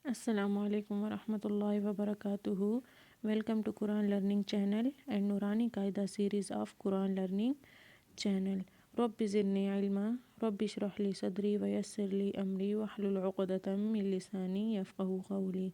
Assalamu alaikum wa rahmatullahi wa barakatuhu. Welcome to Quran Learning Channel and Nurani Qaida series of Quran Learning Channel. Rabbi zidni ilma, Rabbi shrah li sadri wa yassir li amri wa hlul uqdatam min lisani yafqahu qawli.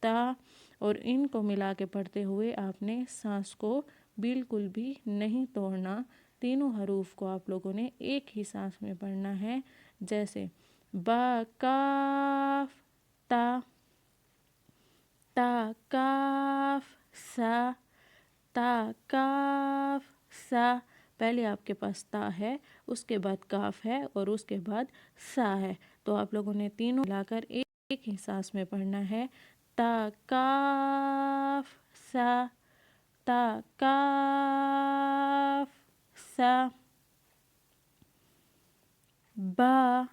تا، اور ان کو ملا کے پڑھتے ہوئے آپ نے سانس کو بالکل بھی نہیں توڑنا. تینوں حروف کو آپ لوگوں نے ایک ہی سانس میں پڑھنا ہے. جیسے با کاف تا، تا کاف سا، تا کاف سا. پہلے آپ کے پاس تا ہے، اس کے بعد کاف ہے اور اس کے بعد سا ہے، تو آپ لوگوں نے تینوں ملا کر ایک ہی سانس میں پڑھنا ہے. تا کاف سا، تا کاف سا. با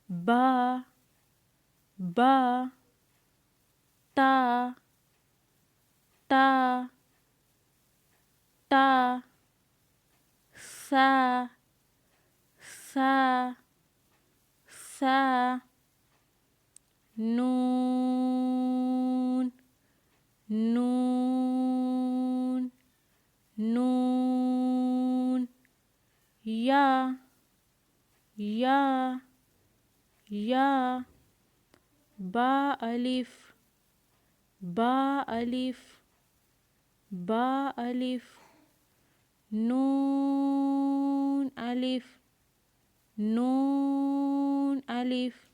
با با، تا تا تا، سا سا سا. نون نون نون. یا یا یا. با الف، با الف، با الف. نون الف، نون الف،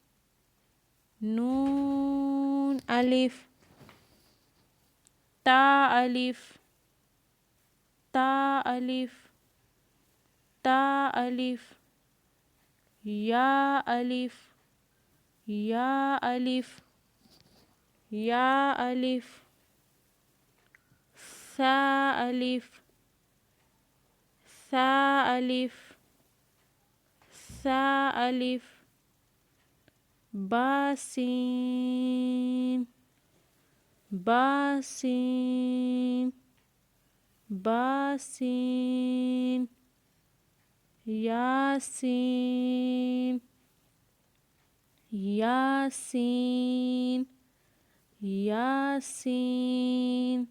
نون الف. تا الف، تا الف، تا الف. یا الف، یا الف، یا الف. سا الف، سا الف، سا الف. با سین، با سین، با سین. یاسین، یاسین، یاسین.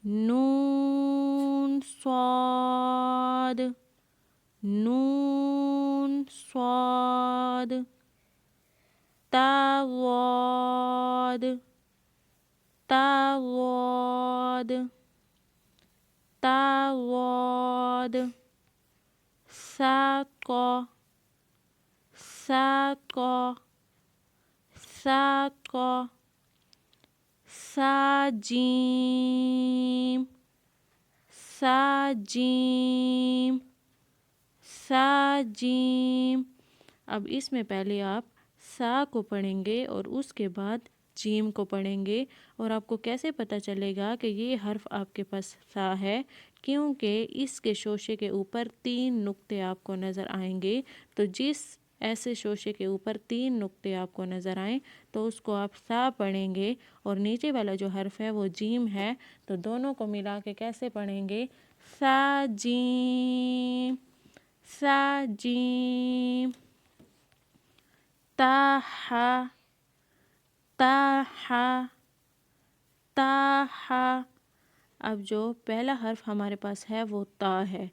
نون صاد، نون صاد. تا ضاد، تا ضاد، تا ضاد. سا قا، سا قا، سا قا. سا جیم، سا جیم، سا جیم. اب اس میں پہلے آپ سا کو پڑھیں گے اور اس کے بعد جیم کو پڑھیں گے، اور آپ کو کیسے پتہ چلے گا کہ یہ حرف آپ کے پاس سا ہے؟ کیونکہ اس کے شوشے کے اوپر 3 نقطے آپ کو نظر آئیں گے. تو جس ایسے شوشے کے اوپر 3 نقطے آپ کو نظر آئیں تو اس کو آپ سا پڑھیں گے، اور نیچے والا جو حرف ہے وہ جیم ہے، تو دونوں کو ملا کے کیسے پڑھیں گے؟ سا جیم، سا جیم. تا ہا، تا ہا، تا ہا. اب جو پہلا حرف ہمارے پاس ہے وہ تا ہے.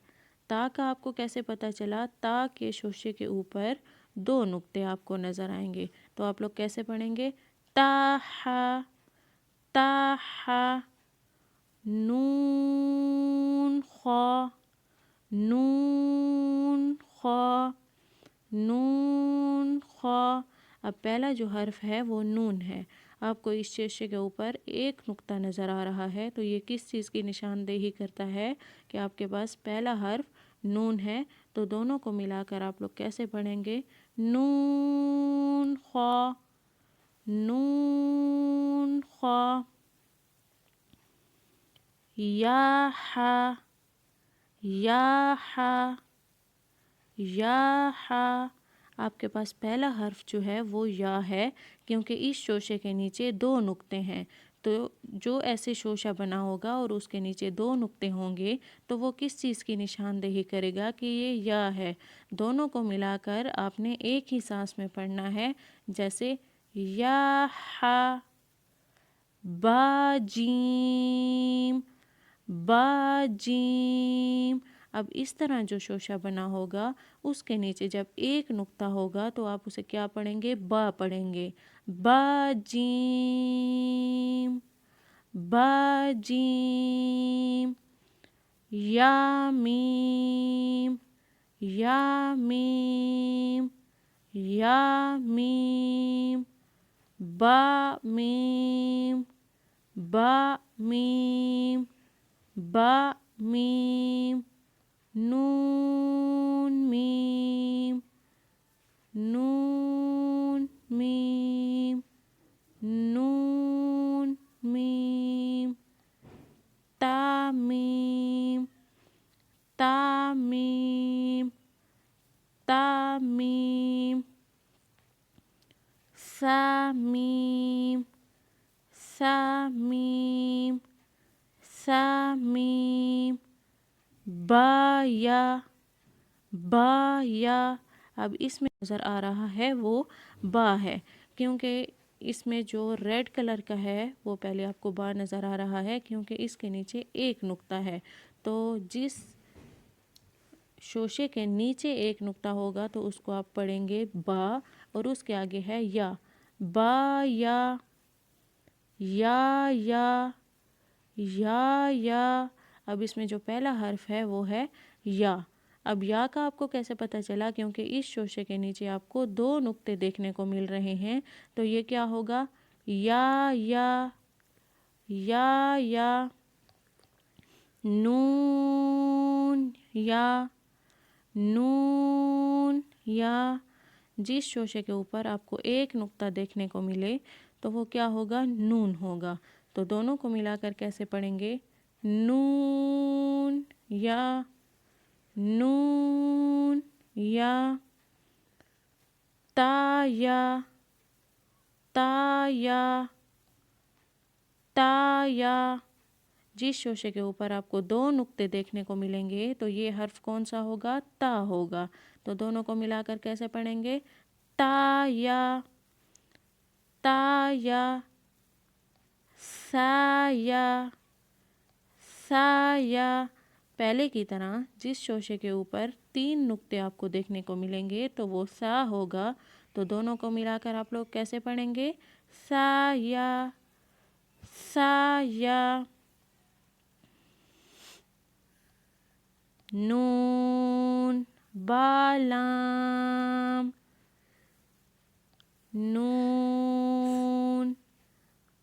تا کا آپ کو کیسے پتہ چلا؟ تا کے شوشے کے اوپر 2 نقطے آپ کو نظر آئیں گے، تو آپ لوگ کیسے پڑھیں گے؟ تا ہا، تا ہا. نون خا، نون خا، نون خا. اب پہلا جو حرف ہے وہ نون ہے. آپ کو اس شیشے کے اوپر 1 نقطہ نظر آ رہا ہے، تو یہ کس چیز کی نشاندہی کرتا ہے؟ کہ آپ کے پاس پہلا حرف نون ہے. تو دونوں کو ملا کر آپ لوگ کیسے پڑھیں گے؟ نون خا، نون خا. یا ہا، یا ہا، یا ہا. آپ کے پاس پہلا حرف جو ہے وہ یا ہے، کیونکہ اس شوشے کے نیچے 2 نقطے ہیں. تو جو ایسے شوشہ بنا ہوگا اور اس کے نیچے 2 نقطے ہوں گے تو وہ کس چیز کی نشاندہی کرے گا؟ کہ یہ یا ہے. دونوں کو ملا کر آپ نے ایک ہی سانس میں پڑھنا ہے. جیسے یا ہا، با جیم، با جیم. اب اس طرح جو شوشہ بنا ہوگا اس کے نیچے جب ایک نقطہ ہوگا تو آپ اسے کیا پڑھیں گے؟ با پڑھیں گے. با جیم، با جیم. یا میم، یا میم، یا میم. با میم، با میم، با میم. نون میم، نون میم، نون میم. تا میم، تا میم، تا میم. سا میم، سا میم، سا میم. با یا، با یا. اب اس میں نظر آ رہا ہے وہ با ہے، کیونکہ اس میں جو ریڈ کلر کا ہے وہ پہلے آپ کو با نظر آ رہا ہے کیونکہ اس کے نیچے ایک نقطہ ہے. تو جس شوشے کے نیچے ایک نقطہ ہوگا تو اس کو آپ پڑھیں گے با، اور اس کے آگے ہے یا. با یا، یا یا، یا یا. اب اس میں جو پہلا حرف ہے وہ ہے یا. اب یا کا آپ کو کیسے پتہ چلا؟ کیونکہ اس شوشے کے نیچے آپ کو دو نقطے دیکھنے کو مل رہے ہیں، تو یہ کیا ہوگا؟ یا یا، یا یا. نون یا، نون یا. جس شوشے کے اوپر آپ کو ایک نقطہ دیکھنے کو ملے تو وہ کیا ہوگا؟ نون ہوگا. تو دونوں کو ملا کر کیسے پڑھیں گے؟ نون یا، نون یا. تا یا، تا یا، تا یا. جس شوشے کے اوپر آپ کو دو نقطے دیکھنے کو ملیں گے تو یہ حرف کون سا ہوگا؟ تا ہوگا. تو دونوں کو ملا کر کیسے پڑھیں گے؟ تا یا، تا یا. سا یا، سا یا. پہلے کی طرح جس شوشے کے اوپر تین نقطے آپ کو دیکھنے کو ملیں گے تو وہ سا ہوگا. تو دونوں کو ملا کر آپ لوگ کیسے پڑھیں گے؟ سا یا، سا یا. نون با لام، نون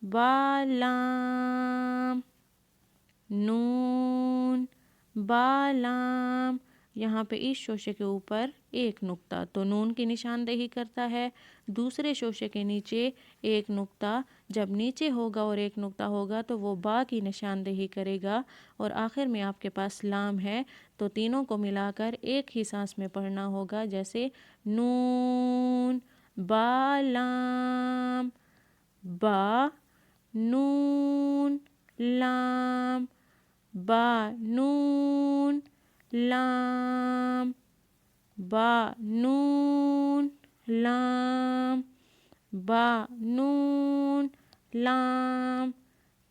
با لام، نون با لام. یہاں پہ اس شوشے کے اوپر ایک نقطہ تو نون کی نشاندہی کرتا ہے. دوسرے شوشے کے نیچے ایک نقطہ جب نیچے ہوگا اور ایک نقطہ ہوگا تو وہ با کی نشاندہی کرے گا. اور آخر میں آپ کے پاس لام ہے تو تینوں کو ملا کر ایک ہی سانس میں پڑھنا ہوگا، جیسے نون با لام، با نون لام، با نون لام، با نون لام، با نون لام.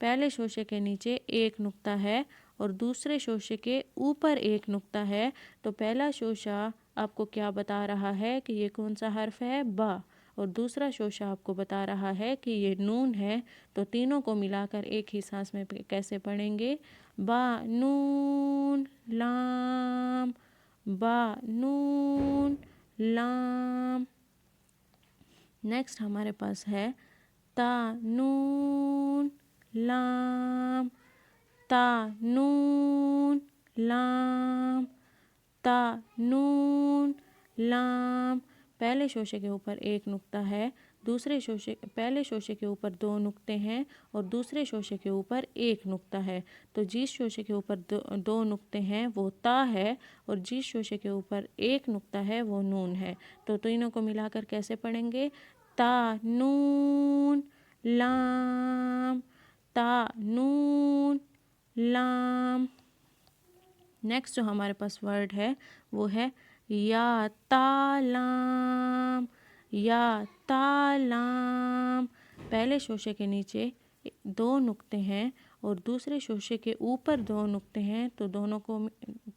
پہلے شوشے کے نیچے ایک نقطہ ہے اور دوسرے شوشے کے اوپر ایک نقطہ ہے، تو پہلا شوشہ آپ کو کیا بتا رہا ہے کہ یہ کون سا حرف ہے؟ با. اور دوسرا شوشہ آپ کو بتا رہا ہے کہ یہ نون ہے. تو تینوں کو ملا کر ایک ہی سانس میں کیسے پڑھیں گے؟ با نون لام، با نون لام. نیکسٹ ہمارے پاس ہے تا نون لام، تا نون لام، تا نون لام. پہلے شوشے کے اوپر ایک نقطہ ہے، پہلے شوشے کے اوپر دو نقطے ہیں اور دوسرے شوشے کے اوپر ایک نقطہ ہے. تو جس شوشے کے اوپر دو نقطے ہیں وہ تا ہے اور جس شوشے کے اوپر ایک نقطہ ہے وہ نون ہے. تو تینوں کو ملا کر کیسے پڑھیں گے؟ تا نون لام، تا نون لام. نیکسٹ جو ہمارے پاس ورڈ ہے وہ ہے یا تا لام، یا تا لام. پہلے شوشے کے نیچے دو نقطے ہیں اور دوسرے شوشے کے اوپر دو نقطے ہیں، تو دونوں کو